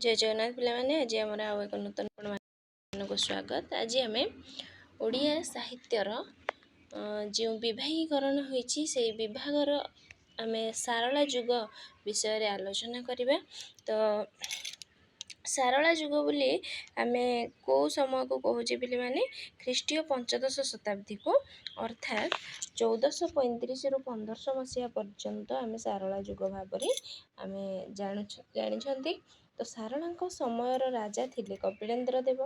जय जगन्नाथ पिलामाने आज आमर आउ एक नूतन को स्वागत। आज आम ओडिया साहित्यर जो विभागीकरण होइछि से विभागर आम सारला जुग विषय आलोचना करिबा। तो सारला जुग बोली आमे को समय को कहूचे पिले माने ख्रीष्टीय पंचदश शताब्दी को अर्थात 1435 रु 1500 मसीहा पर्यंत आमे सारला जुग भाबरे आमे जानिछंती। तो सारलांको समयर राजा थिले कपिलेन्द्र देव,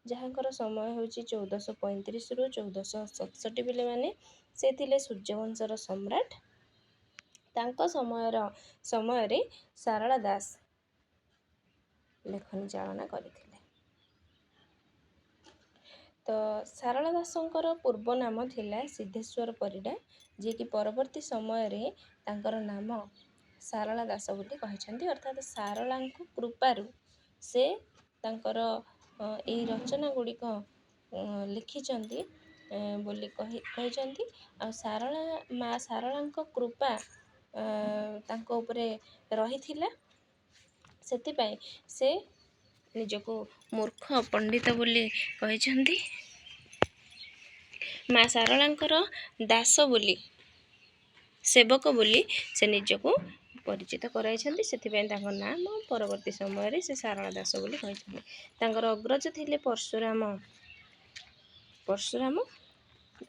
जहाँकर समय होची 1435 रु 1467 पिले माने से थिले सूर्यवंशर सम्राट। तांको समय रे सारला दास लेखनी चालना करथिले। तो सारला दासंकर पूर्व नाम थिला सिद्धेश्वर परिडा, जे कि परवर्ती समय रे तांकर नाम सारला दास बोली कहिसंती। अर्थात सारलांको कृपारु से तांकर एई रचना गुडी को लिखिचंती बोली कहिसंती। आ सारला मा सारलांको कृपा तांको उपरे रहिथिला, सेति पई से निजको मूर्ख पंडित बोली कहिसंती। माँ सारलांकर दास बोली सेवक बोली से निजको परिचित कराइछंती। सेथिपई तांको नाम परवर्ती समय रे से सारला दास बोली कहिसंती। तांकर अग्रज थिले परशुराम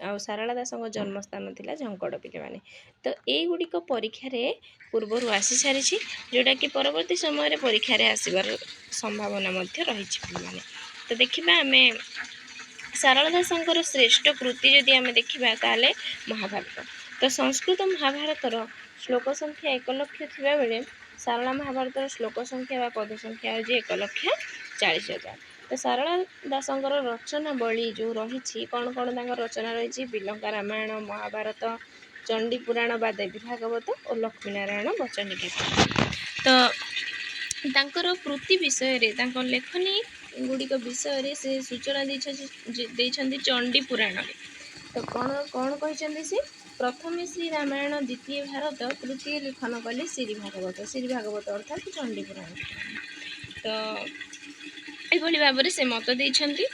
आ सारला दासंको जन्म स्थान थिला झंकड़ पिले माने। तो एई गुडी को परीक्षा रे पूर्वरु आसी सारिछि, जोटा कि परवर्ती समय रे परीक्षा रे आसीबार संभावना मध्य रहिछि पिले माने। तो देखिबा आमे सारला दासंकर श्रेष्ठ कृति यदि आमे देखिबा ताले महाभारत। तो संस्कृत महाभारतर श्लोक संख्या 1 लाख थिबा बेले सारला महाभारतर श्लोक संख्या बा पद संख्या होजी 1,40,000। तो सारला दासंकर रचना बळी जो रहिछि कोन कोन तांकर रचना रहिछि बिलंका रामायण, महाभारत, चंडी पुराण बा देवी भागवत और लक्ष्मी नारायण वचन गीता। तो तांकर कृति विषय रे तांकर लेखनी गुडी को विषय रे से सूचना दैछंती चंडी पुराण रे। तो कौन कहिसंती से प्रथमे श्री रामायण, द्वितीय भारत, तृतीय लिखन कले श्री भागवत अर्थात चंडी पुराण। तो एभली भाबरे से मत दैछंती।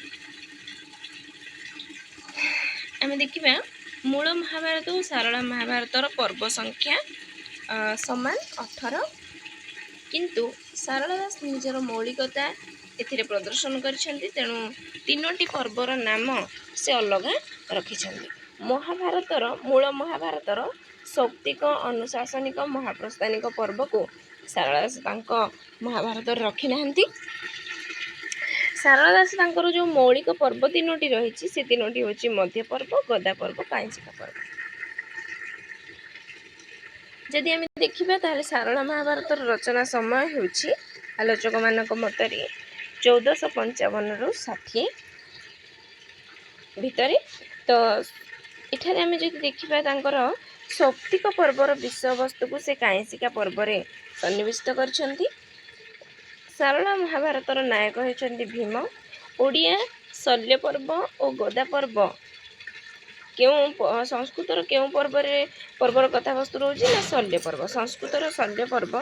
आमे देखिबा मूल महाभारत और सारला महाभारतर पर्व संख्या समान 18, किंतु सारला दास निजर मौलिकता एथिरे प्रदर्शन करिसंती। तेणु तीनोटी पर्वर नाम से अलग रखिसंती। महाभारतर मूल महाभारतर सौप्तिक, अनुशासनिक, महाप्रस्थानिक पर्व को सारला दास तांको महाभारत रखि नाहंती। सारला दास तांकर जो मौलिक पर्व तीनोटी रहिछि से तीनोटी होछि मध्य पर्व, गदा पर्व, कांचिका पर्व। जदि आमे देखिबा ताले सारला महाभारतर रचना समय होछि आलोचक मानक मतरे 1455 रु 60 भितरे। तो एठारे आमे जदि देखिबा तांकर सौप्तिक पर्वर विषय वस्तु को से कांचिका पर्व रे सन्निविष्ट करछंती। सारला महाभारतर नायक होइछंती भीम। ओडिया शल्य पर्व और गदा पर्व क्यों संस्कृतर क्यों पर्वर कथा वस्तु रोजी ना शल्य पर्व। संस्कृतर शल्य पर्व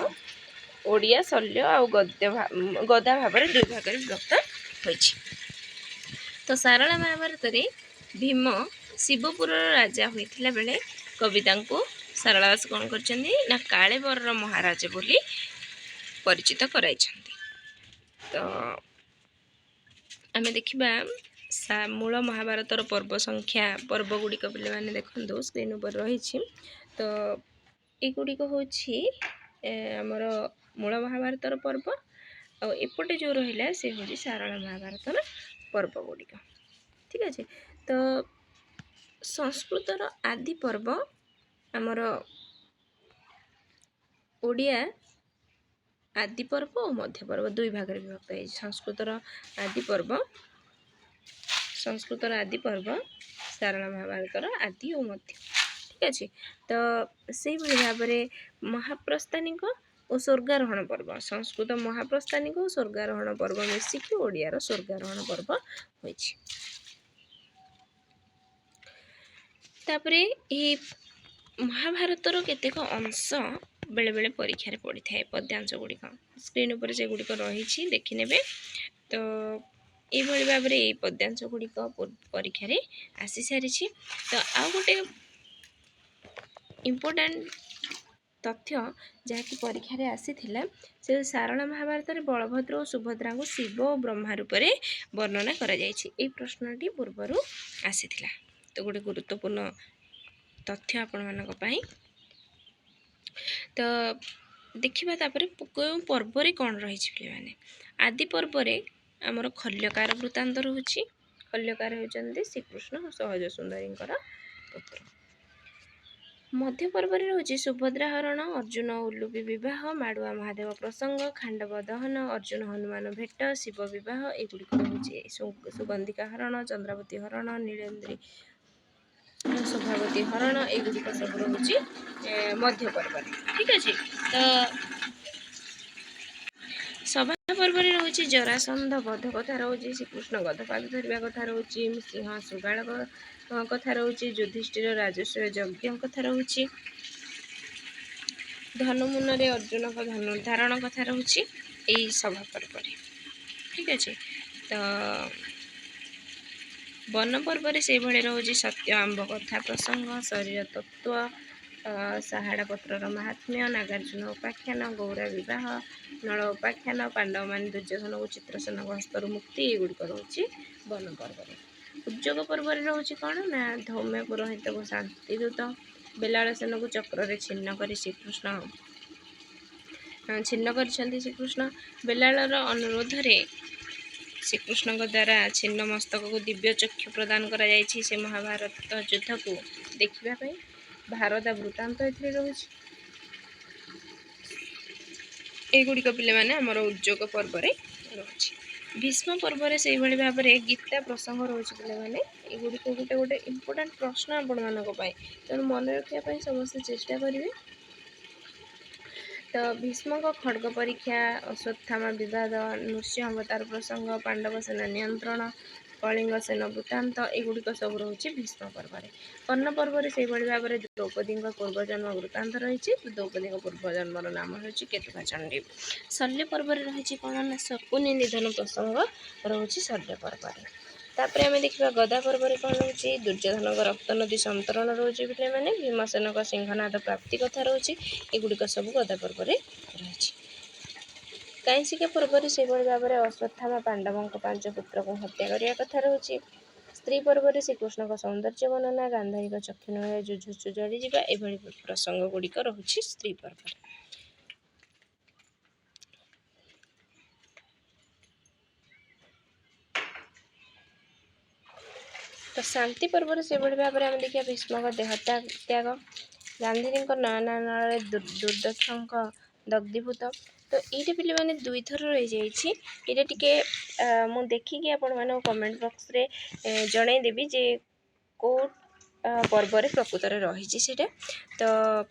ओडिया शल्य आ गदा भाव दुई भाग विभक्त होइछि। तो सारला महाभारत रे भीम शिवपुर राजा होइथिला बेले कविता को सारला दास कौन करछंती ना कालेवर महाराज बोली परिचित कराइछंती। तो आमे देखिबा मूल महाभारतर पर्व संख्या पर्व गुडी को पिले माने देखंदो स्क्रीन ऊपर रहिछि। तो ए गुडी को होछि हमर मूल महाभारतर पर्व और एपटे जो रहिला से होछि सारला महाभारतर पर्व गुडी को। ठीक अछि। तो संस्कृतर आदि पर्व हमर ओडिया आदि पर्व और मध्य पर्व दुई भाग रे विभक्त है। संस्कृतर आदि पर्व सारला महाभारतर आदि और मध्य। ठीक अछि। तो सेही भली भाबरे महाप्रस्थानिक और स्वर्गारोहण पर्व संस्कृत महाप्रस्थानिक और स्वर्गारोहण पर्व मिसिकी ओडियार स्वर्गारोहण पर्व होइछि। तापरे ए महाभारतर केतेक अंश बेले बेले परीक्षा पड़ी थाए पद्यांश गुड़िक स्क्रीन उपर से गुड़िक रही देखने। तो ये भाव में ये पद्यांश गुड़िक परीक्षा आसी सारी। तो आउ गोटे इम्पोर्टाट तथ्य जहाँकि परीक्षा आसी से सारण महाभारत में बलभद्र और सुभद्रा को शिव और ब्रह्मा रूप में वर्णना करा जायछि। प्रश्नटी पूर्वर आसी तो गोटे गुरुत्वपूर्ण तथ्य आपण मानक पई। तो देखिबा तापर कोन पर्व रे कोन रही छि माने आदि पर्व रे हमर खल्यकार वृत्तांत रहउछि। खल्यकार होचंदी श्रीकृष्ण और सहज सुंदरींकर पुत्र। मध्य पर्व रे रहउछि सुभद्रा हरण, अर्जुन उल्लूबी विवाह, माडुआ महादेव प्रसंग, खांडव दहन, अर्जुन हनुमान भेट, शिव विवाह एगुड़िक रहउछि। सुगंधिका हरण, चंद्रावती हरण, नीलेन्द्री शोभावती हरण एगुड़िक सब रहउछि मध्य पर्व रे। ठीक अछि। तो सभा पर्व रे रहउछि जरासंध वध कथा रहउछि, श्रीकृष्ण गदपाद धरिबा कथा रहउछि, सिंह सुगाळ कथा रहउछि, युधिष्ठिर राजस्व यज्ञ कथा रहउछि, धनुमुन रे अर्जुन का धनुर्धारण कथा रहउछि एई सभा पर्व रे। ठीक अछि। तो वन पर्व रे से भले रहउछि सत्य आंब कथा प्रसंग, शरीर तत्व, साहाड़ा पत्रर महात्म्य, नागार्जुन उपाख्यान, गौरा विवाह, नल उपाख्यान, पांडव मान दुर्योधन को चित्रसेन हस्तर मुक्ति एगुड़िक रहउछि वन पर्व रे। उद्योग पर्व रे रहउछि कोन ना धौम्य पुरोहित को शांतिदूत, बेलाल सेन को चक्र रे छिन्न करी श्रीकृष्ण छिन्न करिसंती। श्रीकृष्ण बेलालर अनुरोध रे श्रीकृष्ण द्वारा छिन्न मस्तक को दिव्य चक्षु प्रदान करा जायछि। से महाभारत युद्ध को देखिबा पई भारत वृत्तांत एथि रहउछि। एगुड़िक पिले माने हमर उद्योग पर्व रे रहउछि। भीष्म पर्व रे से भली भाव में गीता प्रसंग रहउछि पिले माने एगुड़िक गोटे गोटे इम्पोर्टेंट प्रश्न आपण मानक पई तेणु मन रखिया पई समस्त चेष्टा करिवे। तो भीष्म को खड्ग परीक्षा, अश्वत्थामा विवाद, नृसिंह अवतार प्रसंग, पांडव सेना नियंत्रण, कलिंग सेन वृत्तांत एगुड़िक सब रहउछि भीष्म पर्व रे। कर्ण पर्व रे से भली भाव में द्रौपदी पूर्वजन्म वृत्तांत रही। द्रौपदी पूर्वजन्मर नाम होछि केतुका चंडी। शल्य पर्व रे रही कोन शकुनी निधन प्रसंग रहउछि शल्य पर्व रे। तापर आमे देखिबा गदा पर्व रे कोन रहउछि दुर्योधन का रक्त नदी संतरण रहउछि बिले माने भीमसेन का सिंहनाद प्राप्ति कथा रहउछि एगुड़िक सब गदा पर्व रे रही। कैंसिका पर्व रे से भली भाव में अश्वत्थामा पांडवों को 5 पुत्र को हत्या करिया कथा रहउछि। स्त्री पर्व रे श्रीकृष्ण का सौंदर्य वर्णना, गांधारी का चक्षु नय जुझुत्सु जड़ी जिबा एभली प्रसंग गुड़िक रहउछि स्त्री पर्व रे। तो शांति पर्व रे से भली भाव में हम देखिया भीष्म का देह त्याग, गांधारी नयनानल दुर्दक्षों दग्धीभूत। तो ये पिले माने दुई थर रही जाइछि। ये टिके मु देखिकी आपण माने कमेंट बॉक्स रे जणाई देबी जे को पर्व रे प्रकृत रे रही सेटा। तो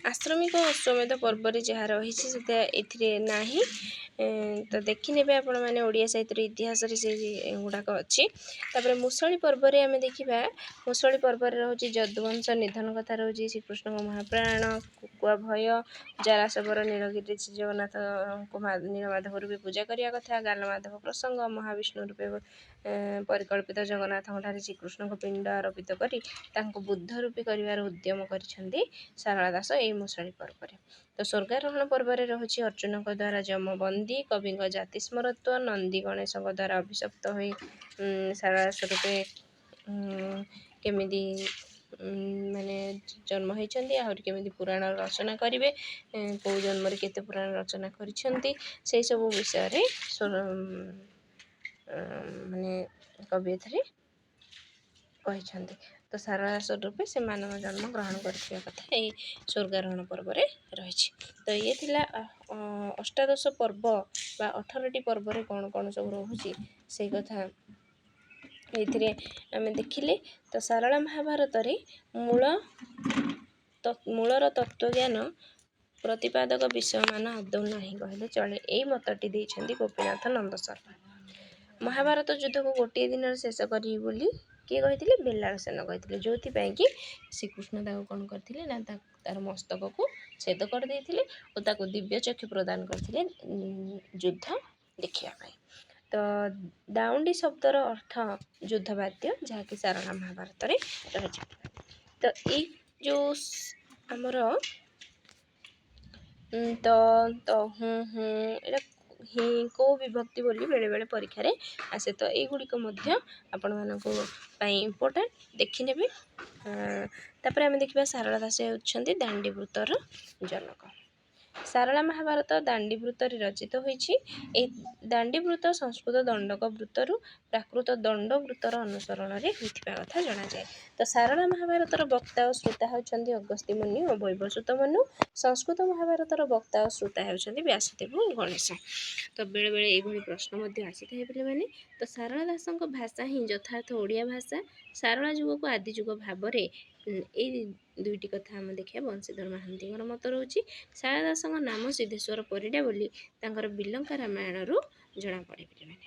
आश्रमिक अश्वमेध पर्व रे जहाँ रही से एथिरे नाही। तो देखने आपण मैंने ओडिया साहित्य इतिहास रे से गुड़ाक अच्छी। तापर मुसली पर्व रे आमे देखिबा मुसली पर्व रे रहउछि यदुवंश निधन कथा रहउछि, श्रीकृष्ण को महाप्राण, कुकुआ भय, जरासबर नीलगिरी जगन्नाथ को नीलमाधव रूपे पूजा करिया कथा, गालमाधव प्रसंग, महाविष्णु रूपे परिकल्पित जगन्नाथ ठारे श्रीकृष्ण को पिंड आरोपित करी तांको बुद्ध रूपी करिवार उद्यम करिसंती सारला दास ए मुसली पर्व रे। तो स्वर्गारोहण पर्व रे रहउछि अर्जुन को द्वारा जमबंदी, कवि जाति स्मरत्व, नंदी गणेश द्वारा अभिशप्त होई सारला स्वरूपे केमिदी माने जन्म होइछंती आहुरी केमिदी पुराण रचना करिवे, को जन्म रे केते पुराण रचना करिसंती से सब विषय रे माने कवि एथरे कहिसंती। तो सारला स्वरूपे से मानव जन्म ग्रहण करथिया कथा ए स्वर्गारोहण पर्व रे रहिछि। तो ये थिला अष्टादश पर्व बा 18टी पर्व रे कोन कोन सब रहउछि से कथा एथिरे आमे देखिले। तो सारला महाभारत रे मूलर तत्व ज्ञान प्रतिपादक विषय मान आदौ नाही कहले चले एई मतटी दैछंती गोपीनाथ नंद शर्मा। महाभारत युद्ध को गोटे दिन शेष करी बोली କିଏ କହିଥିଲେ? ବେଲାଳ ସେନ କହିଥିଲେ, ଯେଉଁଥିପାଇଁ କି ଶ୍ରୀକୃଷ୍ଣ ତାକୁ କ'ଣ କରିଥିଲେ ନା ତାର ମସ୍ତକକୁ ଛେଦ କରିଦେଇଥିଲେ ଓ ତାକୁ ଦିବ୍ୟ ଚକ୍ଷୁ ପ୍ରଦାନ କରିଥିଲେ ଯୁଦ୍ଧ ଦେଖିବା ପାଇଁ। ତ ଦାଉଣ୍ଡି ଶବ୍ଦର ଅର୍ଥ ଯୁଦ୍ଧବାଦ୍ୟ, ଯାହାକି ସାରଳା ମହାଭାରତରେ ରହିଛି। ତ ଏଇ ଯେଉଁ ଆମର ଏଇଟା କେଉଁ ବିଭକ୍ତି ବୋଲି ବେଳେବେଳେ ପରୀକ୍ଷାରେ ଆସେ। ତ ଏଇଗୁଡ଼ିକ ମଧ୍ୟ ଆପଣମାନଙ୍କ ପାଇଁ ଇମ୍ପୋର୍ଟାଣ୍ଟ, ଦେଖିନେବେ। ତାପରେ ଆମେ ଦେଖିବା ସାରଳା ଦାସ ହେଉଛନ୍ତି ଦାଣ୍ଡିବୃତ୍ତର ଜନକ। ସାରଳା ମହାଭାରତ ଦାଣ୍ଡିବୃତ୍ତରେ ରଚିତ ହୋଇଛି। ଏହି ଦାଣ୍ଡିବୃତ୍ତ ସଂସ୍କୃତ ଦଣ୍ଡକ ବୃତ୍ତରୁ ପ୍ରାକୃତ ଦଣ୍ଡ ବୃତ୍ତର ଅନୁସରଣରେ ହୋଇଥିବା କଥା ଜଣାଯାଏ। ତ ସାରଳା ମହାଭାରତର ବକ୍ତା ଓ ଶ୍ରୋତା ହେଉଛନ୍ତି ଅଗସ୍ତ୍ୟ ମୁନି ଓ ବୈବସ୍ୱତ ମନୁ। ସଂସ୍କୃତ ମହାଭାରତର ବକ୍ତା ଓ ଶ୍ରୋତା ହେଉଛନ୍ତି ବ୍ୟାସଦେବ ଓ ଗଣେଶ। ତ ବେଳେବେଳେ ଏଇଭଳି ପ୍ରଶ୍ନ ମଧ୍ୟ ଆସିଥାଏ ପିଲାମାନେ। ତ ସାରଳା ଦାସଙ୍କ ଭାଷା ହିଁ ଯଥାର୍ଥ ଓଡ଼ିଆ ଭାଷା। ସାରଳା ଯୁଗକୁ ଆଦି ଯୁଗ ଭାବରେ ଏଇ ଦୁଇଟି କଥା ଆମେ ଦେଖିବା। ବଂଶୀଧର ମହାନ୍ତିଙ୍କର ମତ ରହୁଛି ସାରଳା ଦାସଙ୍କ ନାମ ସିଦ୍ଧେଶ୍ୱର ପରିଡ଼ା ବୋଲି ତାଙ୍କର ବିଲଙ୍କା ରାମାୟଣରୁ ଜଣାପଡ଼େ ପିଲାମାନେ।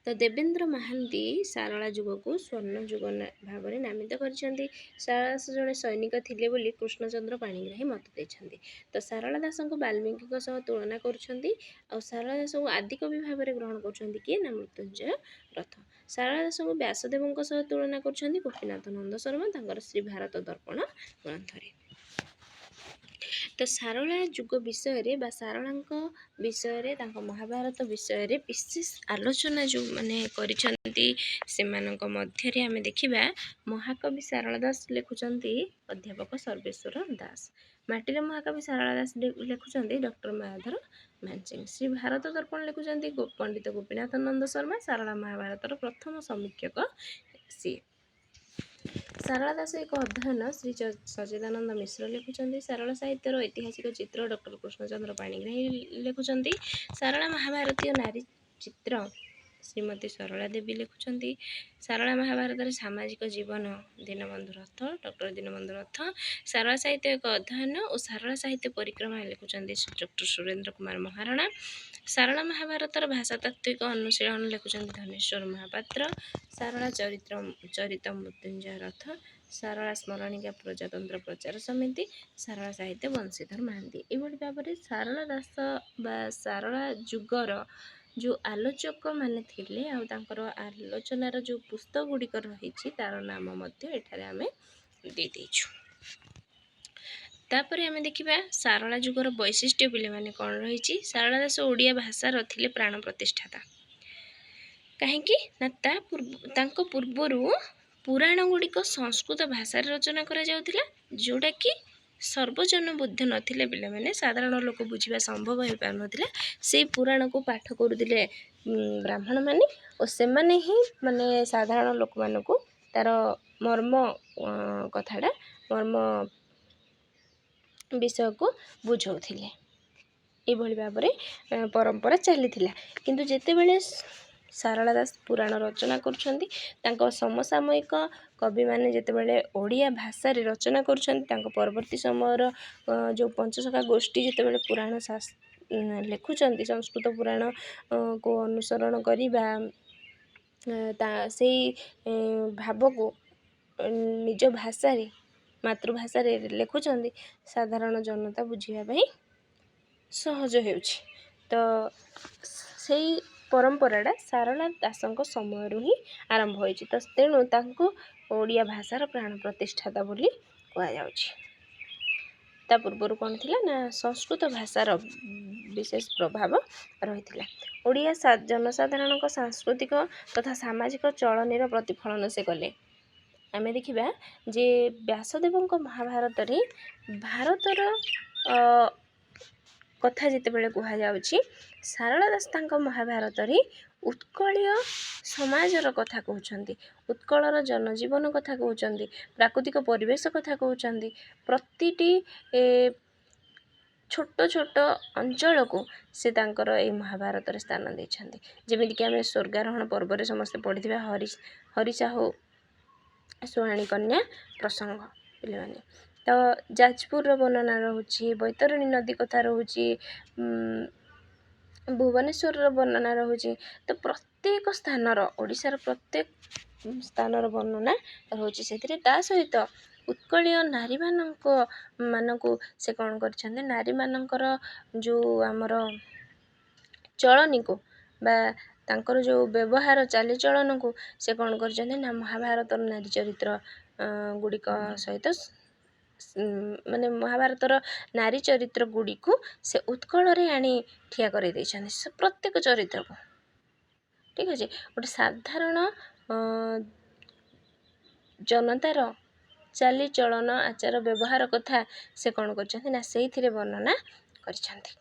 ତ ଦେବେନ୍ଦ୍ର ମହାନ୍ତି ସାରଳା ଯୁଗକୁ ସ୍ୱର୍ଣ୍ଣ ଯୁଗ ଭାବରେ ନାମିତ କରିଛନ୍ତି। ସାରଳା ଦାସ ଜଣେ ସୈନିକ ଥିଲେ ବୋଲି କୃଷ୍ଣଚନ୍ଦ୍ର ପାଣିଗ୍ରାହୀ ମତ ଦେଇଛନ୍ତି। ତ ସାରଳା ଦାସଙ୍କୁ ବାଲ୍ମୀକିଙ୍କ ସହ ତୁଳନା କରୁଛନ୍ତି। ଆଉ ସାରଳା ଦାସଙ୍କୁ ଆଦିକବି ଭାବରେ ଗ୍ରହଣ କରୁଛନ୍ତି କିଏ? ନା ମୃତ୍ୟୁଞ୍ଜୟ ରଥ। ସାରଳା ଦାସଙ୍କୁ ବ୍ୟାସଦେବଙ୍କ ସହ ତୁଳନା କରୁଛନ୍ତି ଗୋପୀନାଥ ନନ୍ଦ ଶର୍ମା ତାଙ୍କର ଶ୍ରୀ ଭାରତ ଦର୍ପଣ ଗ୍ରନ୍ଥରେ। ତ ସାରଳା ଯୁଗ ବିଷୟରେ ବା ସାରଳାଙ୍କ ବିଷୟରେ, ତାଙ୍କ ମହାଭାରତ ବିଷୟରେ ବିଶେଷ ଆଲୋଚନା ଯେଉଁମାନେ କରିଛନ୍ତି ସେମାନଙ୍କ ମଧ୍ୟରେ ଆମେ ଦେଖିବା ମହାକବି ସାରଳା ଦାସ ଲେଖୁଛନ୍ତି ଅଧ୍ୟାପକ ସର୍ବେଶ୍ୱର ଦାସ। ମାଟିର ମହାକବି ସାରଳା ଦାସ ଲେଖୁଛନ୍ତି ଡକ୍ଟର ମାୟାଧର ମାନସିଂହ। ଶ୍ରୀ ଭାରତ ଦର୍ପଣ ଲେଖୁଛନ୍ତି ପଣ୍ଡିତ ଗୋପୀନାଥ ନନ୍ଦ ଶର୍ମା। ସାରଳା ମହାଭାରତର ପ୍ରଥମ ସମୀକ୍ଷକ ସିଏ। ସାରଳା ଦାସ ଏକ ଅଧ୍ୟୟନ ଶ୍ରୀ ସଚ୍ଚିଦାନନ୍ଦ ମିଶ୍ର ଲେଖୁଛନ୍ତି। ସାରଳା ସାହିତ୍ୟର ଐତିହାସିକ ଚିତ୍ର ଡକ୍ଟର କୃଷ୍ଣଚନ୍ଦ୍ର ପାଣିଗ୍ରାହୀ ଲେଖୁଛନ୍ତି। ସାରଳା ମହାଭାରତୀୟ ନାରୀ ଚିତ୍ର ଶ୍ରୀମତୀ ସରଳା ଦେବୀ ଲେଖୁଛନ୍ତି। ସାରଳା ମହାଭାରତରେ ସାମାଜିକ ଜୀବନ ଦୀନବନ୍ଧୁ ରଥ ଡକ୍ଟର ଦୀନବନ୍ଧୁ ରଥ। ସାରଳା ସାହିତ୍ୟ ଏକ ଅଧ୍ୟୟନ ଓ ସାରଳା ସାହିତ୍ୟ ପରିକ୍ରମା ଲେଖୁଛନ୍ତି ଡକ୍ଟର ସୁରେନ୍ଦ୍ର କୁମାର ମହାରଣା। ସାରଳା ମହାଭାରତର ଭାଷାତାତ୍ତ୍ୱିକ ଅନୁଶୀଳନ ଲେଖୁଛନ୍ତି ଧନେଶ୍ୱର ମହାପାତ୍ର। ସାରଳା ଚରିତ ମୃତ୍ୟୁଞ୍ଜୟ ରଥ। ସାରଳା ସ୍ମରଣିକା ପ୍ରଜାତନ୍ତ୍ର ପ୍ରଚାର ସମିତି। ସାରଳା ସାହିତ୍ୟ ବଂଶୀଧର ମହାନ୍ତି। ଏଭଳି ଭାବରେ ସାରଳା ଦାସ ବା ସାରଳା ଯୁଗର ଯେଉଁ ଆଲୋଚକମାନେ ଥିଲେ ଆଉ ତାଙ୍କର ଆଲୋଚନାର ଯେଉଁ ପୁସ୍ତକ ଗୁଡ଼ିକ ରହିଛି ତାର ନାମ ମଧ୍ୟ ଏଠାରେ ଆମେ ଦେଇଦେଇଛୁ। ତାପରେ ଆମେ ଦେଖିବା ସାରଳା ଯୁଗର ବୈଶିଷ୍ଟ୍ୟ ପିଲାମାନେ କ'ଣ ରହିଛି। ସାରଳା ଦାସ ଓଡ଼ିଆ ଭାଷାର ଥିଲେ ପ୍ରାଣ ପ୍ରତିଷ୍ଠାତା। କାହିଁକି ନା ତାଙ୍କ ପୂର୍ବରୁ ପୁରାଣ ଗୁଡ଼ିକ ସଂସ୍କୃତ ଭାଷାରେ ରଚନା କରାଯାଉଥିଲା, ଯେଉଁଟାକି ସର୍ବଜନ ବୋଧ୍ୟ ନଥିଲେ ପିଲାମାନେ, ସାଧାରଣ ଲୋକ ବୁଝିବା ସମ୍ଭବ ହୋଇପାରୁନଥିଲା। ସେଇ ପୁରାଣକୁ ପାଠ କରୁଥିଲେ ବ୍ରାହ୍ମଣମାନେ ଓ ସେମାନେ ହିଁ ମାନେ ସାଧାରଣ ଲୋକମାନଙ୍କୁ ତାର ମର୍ମ କଥାଟା ମର୍ମ ବିଷୟକୁ ବୁଝାଉଥିଲେ। ଏଇଭଳି ଭାବରେ ପରମ୍ପରା ଚାଲିଥିଲା। କିନ୍ତୁ ଯେତେବେଳେ ସାରଳା ଦାସ ପୁରାଣ ରଚନା କରୁଛନ୍ତି, ତାଙ୍କ ସମସାମୟିକ କବିମାନେ ଯେତେବେଳେ ଓଡ଼ିଆ ଭାଷାରେ ରଚନା କରୁଛନ୍ତି, ତାଙ୍କ ପରବର୍ତ୍ତୀ ସମୟର ଯେଉଁ ପଞ୍ଚସଖା ଗୋଷ୍ଠୀ ଯେତେବେଳେ ପୁରାଣ ଲେଖୁଛନ୍ତି, ସଂସ୍କୃତ ପୁରାଣକୁ ଅନୁସରଣ କରିବା ସେଇ ଭାବକୁ ନିଜ ଭାଷାରେ ମାତୃଭାଷାରେ ଲେଖୁଛନ୍ତି, ସାଧାରଣ ଜନତା ବୁଝିବା ପାଇଁ ସହଜ ହେଉଛି। ତ ସେଇ ପରମ୍ପରାଟା ସାରଳା ଦାସଙ୍କ ସମୟରୁ ହିଁ ଆରମ୍ଭ ହୋଇଛି। ତ ତେଣୁ ତାଙ୍କୁ ଓଡ଼ିଆ ଭାଷାର ପ୍ରାଣ ପ୍ରତିଷ୍ଠାତା ବୋଲି କୁହାଯାଉଛି। ତା ପୂର୍ବରୁ କ'ଣ ଥିଲା ନା ସଂସ୍କୃତ ଭାଷାର ବିଶେଷ ପ୍ରଭାବ ରହିଥିଲା। ଓଡ଼ିଆ ଜନସାଧାରଣଙ୍କ ସାଂସ୍କୃତିକ ତଥା ସାମାଜିକ ଚଳନୀର ପ୍ରତିଫଳନ ସେ କଲେ। ଆମେ ଦେଖିବା ଯେ ବ୍ୟାସଦେବଙ୍କ ମହାଭାରତରେ ଭାରତର କଥା ଯେତେବେଳେ କୁହାଯାଉଛି, ସାରଳା ଦାସ ତାଙ୍କ ମହାଭାରତରେ ଉତ୍କଳୀୟ ସମାଜର କଥା କହୁଛନ୍ତି, ଉତ୍କଳର ଜନଜୀବନ କଥା କହୁଛନ୍ତି, ପ୍ରାକୃତିକ ପରିବେଶ କଥା କହୁଛନ୍ତି। ପ୍ରତିଟି ଛୋଟ ଛୋଟ ଅଞ୍ଚଳକୁ ସେ ତାଙ୍କର ଏଇ ମହାଭାରତରେ ସ୍ଥାନ ଦେଇଛନ୍ତି। ଯେମିତିକି ଆମେ ସ୍ୱର୍ଗାରୋହଣ ପର୍ବରେ ସମସ୍ତେ ପଢ଼ିଥିବା ହରିସାହୁ ସୁହାଣୀ କନ୍ୟା ପ୍ରସଙ୍ଗ ପିଲାମାନେ। ତ ଯାଜପୁରର ବର୍ଣ୍ଣନା ରହୁଛି, ବୈତରଣୀ ନଦୀ କଥା ରହୁଛି, ଭୁବନେଶ୍ୱରର ବର୍ଣ୍ଣନା ରହୁଛି। ତ ପ୍ରତ୍ୟେକ ସ୍ଥାନର ଓଡ଼ିଶାର ପ୍ରତ୍ୟେକ ସ୍ଥାନର ବର୍ଣ୍ଣନା ରହୁଛି ସେଥିରେ। ତା ସହିତ ଉତ୍କଳୀୟ ମାନଙ୍କୁ ସେ କ'ଣ କରିଛନ୍ତି, ନାରୀମାନଙ୍କର ଯେଉଁ ଆମର ଚଳନୀକୁ ବା ତାଙ୍କର ଯେଉଁ ବ୍ୟବହାର ଚାଲିଚଳନକୁ ସେ କ'ଣ କରିଛନ୍ତି ନା ମହାଭାରତର ନାରୀ ଚରିତ୍ର ଗୁଡ଼ିକ ସହିତ ମାନେ ମହାଭାରତର ନାରୀ ଚରିତ୍ର ଗୁଡ଼ିକୁ ସେ ଉତ୍କଳରେ ଆଣି ଠିଆ କରାଇ ଦେଇଛନ୍ତି, ସେ ପ୍ରତ୍ୟେକ ଚରିତ୍ରକୁ। ଠିକ୍ ଅଛି, ଗୋଟେ ସାଧାରଣ ଜନତାର ଚାଲିଚଳନ ଆଚାର ବ୍ୟବହାର କଥା ସେ କ'ଣ କରିଛନ୍ତି ନା ସେଇଥିରେ ବର୍ଣ୍ଣନା କରିଛନ୍ତି।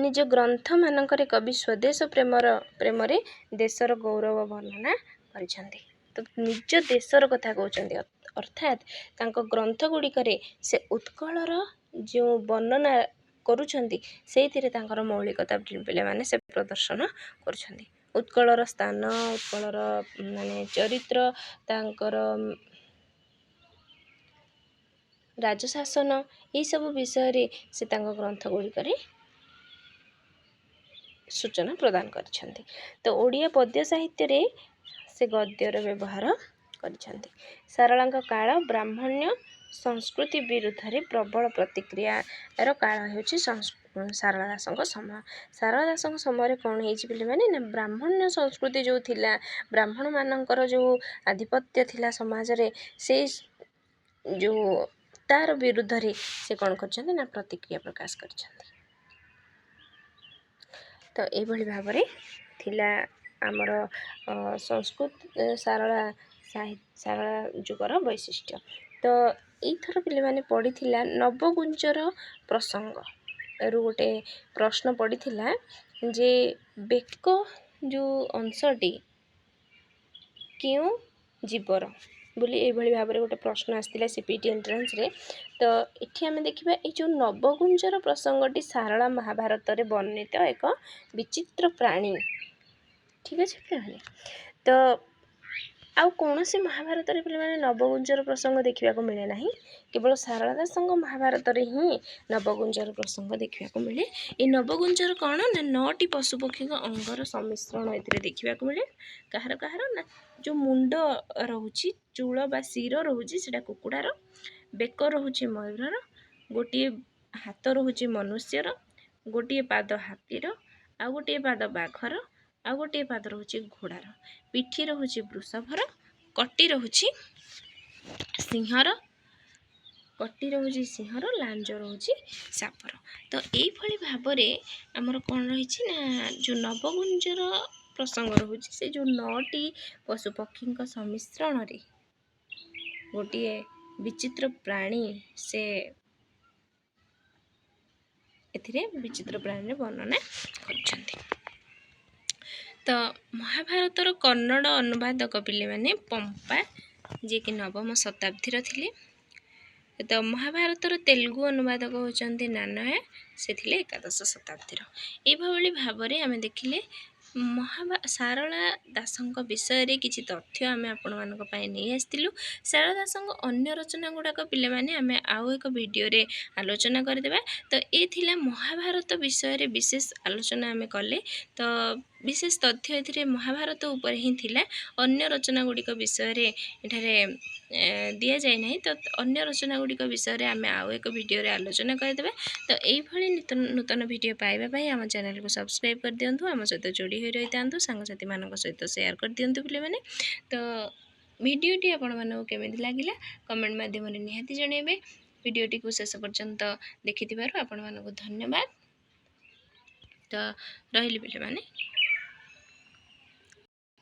ନିଜ ଗ୍ରନ୍ଥମାନଙ୍କରେ କବି ସ୍ୱଦେଶ ପ୍ରେମରେ ଦେଶର ଗୌରବ ବର୍ଣ୍ଣନା କରିଛନ୍ତି। ତ ନିଜ ଦେଶର କଥା କହୁଛନ୍ତି, ଅର୍ଥାତ୍ ତାଙ୍କ ଗ୍ରନ୍ଥ ଗୁଡ଼ିକରେ ସେ ଉତ୍କଳର ଯେଉଁ ବର୍ଣ୍ଣନା କରୁଛନ୍ତି ସେଇଥିରେ ତାଙ୍କର ମୌଳିକତା ପିଲାମାନେ ସେ ପ୍ରଦର୍ଶନ କରୁଛନ୍ତି। ଉତ୍କଳର ସ୍ଥାନ, ଉତ୍କଳର ମାନେ ଚରିତ୍ର, ତାଙ୍କର ରାଜଶାସନ, ଏହିସବୁ ବିଷୟରେ ସେ ତାଙ୍କ ଗ୍ରନ୍ଥ ଗୁଡ଼ିକରେ ସୂଚନା ପ୍ରଦାନ କରିଛନ୍ତି। ତ ଓଡ଼ିଆ ପଦ୍ୟ ସାହିତ୍ୟରେ ସେ ଗଦ୍ୟର ବ୍ୟବହାର କରିଛନ୍ତି। ସାରଳାଙ୍କ କାଳ ବ୍ରାହ୍ମଣ୍ୟ ସଂସ୍କୃତି ବିରୁଦ୍ଧରେ ପ୍ରବଳ ପ୍ରତିକ୍ରିୟାର କାଳ ହେଉଛି ସାରଳା ଦାସଙ୍କ ସମୟ। ସାରଳା ଦାସଙ୍କ ସମୟରେ କ'ଣ ହେଇଛି ପିଲାମାନେ ନା ବ୍ରାହ୍ମଣ୍ୟ ସଂସ୍କୃତି ଯେଉଁ ଥିଲା, ବ୍ରାହ୍ମଣମାନଙ୍କର ଯେଉଁ ଆଧିପତ୍ୟ ଥିଲା ସମାଜରେ, ସେଇ ଯେଉଁ ତାର ବିରୁଦ୍ଧରେ ସେ କ'ଣ କରିଛନ୍ତି ନା ପ୍ରତିକ୍ରିୟା ପ୍ରକାଶ କରିଛନ୍ତି। ତ ଏଇଭଳି ଭାବରେ ଥିଲା ଆମର ସାରଳା ଯୁଗର ବୈଶିଷ୍ଟ୍ୟ। ତ ଏଇଥର ପିଲାମାନେ ପଡ଼ିଥିଲା ନବଗୁଞ୍ଜର ପ୍ରସଙ୍ଗରୁ ଗୋଟେ ପ୍ରଶ୍ନ ପଡ଼ିଥିଲା ଯେ ବେକ ଯେଉଁ ଅଂଶଟି କେଉଁ ଜୀବର ବୋଲି ଏଇଭଳି ଭାବରେ ଗୋଟେ ପ୍ରଶ୍ନ ଆସିଥିଲା CPT ଏଣ୍ଟ୍ରାନ୍ସରେ। ତ ଏଠି ଆମେ ଦେଖିବା ଏଇ ଯେଉଁ ନବଗୁଞ୍ଜର ପ୍ରସଙ୍ଗଟି ସାରଳା ମହାଭାରତରେ ବର୍ଣ୍ଣିତ ଏକ ବିଚିତ୍ର ପ୍ରାଣୀ। ଠିକ୍ ଅଛି ପିଲାମାନେ, ତ ଆଉ କୌଣସି ମହାଭାରତରେ ପିଲାମାନେ ନବଗୁଞ୍ଜର ପ୍ରସଙ୍ଗ ଦେଖିବାକୁ ମିଳେ ନାହିଁ, କେବଳ ସାରଳା ଦାସଙ୍କ ମହାଭାରତରେ ହିଁ ନବଗୁଞ୍ଜର ପ୍ରସଙ୍ଗ ଦେଖିବାକୁ ମିଳେ। ଏଇ ନବଗୁଞ୍ଜର କ'ଣ ନା 9ଟି ପଶୁପକ୍ଷୀଙ୍କ ଅଙ୍ଗର ସମ୍ମିଶ୍ରଣ ଏଥିରେ ଦେଖିବାକୁ ମିଳେ। କାହାର ନା ଯେଉଁ ମୁଣ୍ଡ ରହୁଛି, ଚୂଳ ବା ଶିର ରହୁଛି ସେଇଟା କୁକୁଡ଼ାର, ବେକ ରହୁଛି ମୟୂରର, ଗୋଟିଏ ହାତ ରହୁଛି ମନୁଷ୍ୟର, ଗୋଟିଏ ପାଦ ହାତୀର, ଆଉ ଗୋଟିଏ ପାଦ ବାଘର, ଆଉ ଗୋଟିଏ ପାଦ ରହୁଛି ଘୋଡ଼ାର, ପିଠି ରହୁଛି ବୃଷଭର, କଟି ରହୁଛି ସିଂହର, ଲାଞ୍ଜ ରହୁଛି ସାପର। ତ ଏଇଭଳି ଭାବରେ ଆମର କ'ଣ ରହିଛି ନା ଯେଉଁ ନବଗୁଞ୍ଜର ପ୍ରସଙ୍ଗ ରହୁଛି, ସେ ଯେଉଁ 9ଟି ପଶୁପକ୍ଷୀଙ୍କ ସମ୍ମିଶ୍ରଣରେ ଗୋଟିଏ ବିଚିତ୍ର ପ୍ରାଣୀ ସେ ଏଥିରେ ବିଚିତ୍ର ପ୍ରାଣୀରେ ବର୍ଣ୍ଣନା କରିଛନ୍ତି। ତ ମହାଭାରତର କନ୍ନଡ଼ ଅନୁବାଦକ ପିଲାମାନେ ପମ୍ପା, ଯିଏକି 9ମ ଶତାବ୍ଦୀର ଥିଲେ। ତ ମହାଭାରତର ତେଲୁଗୁ ଅନୁବାଦକ ହେଉଛନ୍ତି ନାନୟ, ସେ ଥିଲେ 11ଶ ଶତାବ୍ଦୀର। ଏଇଭଳି ଭାବରେ ଆମେ ଦେଖିଲେ ସାରଳା ଦାସଙ୍କ ବିଷୟରେ କିଛି ତଥ୍ୟ ଆମେ ଆପଣମାନଙ୍କ ପାଇଁ ନେଇ ଆସିଥିଲୁ। ସାରଳା ଦାସଙ୍କ ଅନ୍ୟ ରଚନା ଗୁଡ଼ାକ ପିଲାମାନେ ଆମେ ଆଉ ଏକ ଭିଡ଼ିଓରେ ଆଲୋଚନା କରିଦେବା। ତ ଏ ଥିଲା ମହାଭାରତ ବିଷୟରେ ବିଶେଷ ଆଲୋଚନା ଆମେ କଲେ। ତ ବିଶେଷ ତଥ୍ୟ ଏଥିରେ ମହାଭାରତ ଉପରେ ହିଁ ଥିଲା, ଅନ୍ୟ ରଚନା ଗୁଡ଼ିକ ବିଷୟରେ ଏଠାରେ ଦିଆଯାଇ ନାହିଁ। ତ ଅନ୍ୟ ରଚନା ଗୁଡ଼ିକ ବିଷୟରେ ଆମେ ଆଉ ଏକ ଭିଡ଼ିଓରେ ଆଲୋଚନା କରିଦେବା। ତ ଏଇଭଳି ନୂତନ ଭିଡ଼ିଓ ପାଇବା ପାଇଁ ଆମ ଚ୍ୟାନେଲକୁ ସବସ୍କ୍ରାଇବ୍ କରିଦିଅନ୍ତୁ, ଆମ ସହିତ ଯୋଡ଼ି ହୋଇ ରହିଥାନ୍ତୁ, ସାଙ୍ଗସାଥିମାନଙ୍କ ସହିତ ସେୟାର କରିଦିଅନ୍ତୁ ପିଲାମାନେ। ତ ଭିଡ଼ିଓଟି ଆପଣମାନଙ୍କୁ କେମିତି ଲାଗିଲା କମେଣ୍ଟ ମାଧ୍ୟମରେ ନିହାତି ଜଣାଇବେ। ଭିଡ଼ିଓଟିକୁ ଶେଷ ପର୍ଯ୍ୟନ୍ତ ଦେଖିଥିବାରୁ ଆପଣମାନଙ୍କୁ ଧନ୍ୟବାଦ। ତ ରହିଲି ପିଲାମାନେ।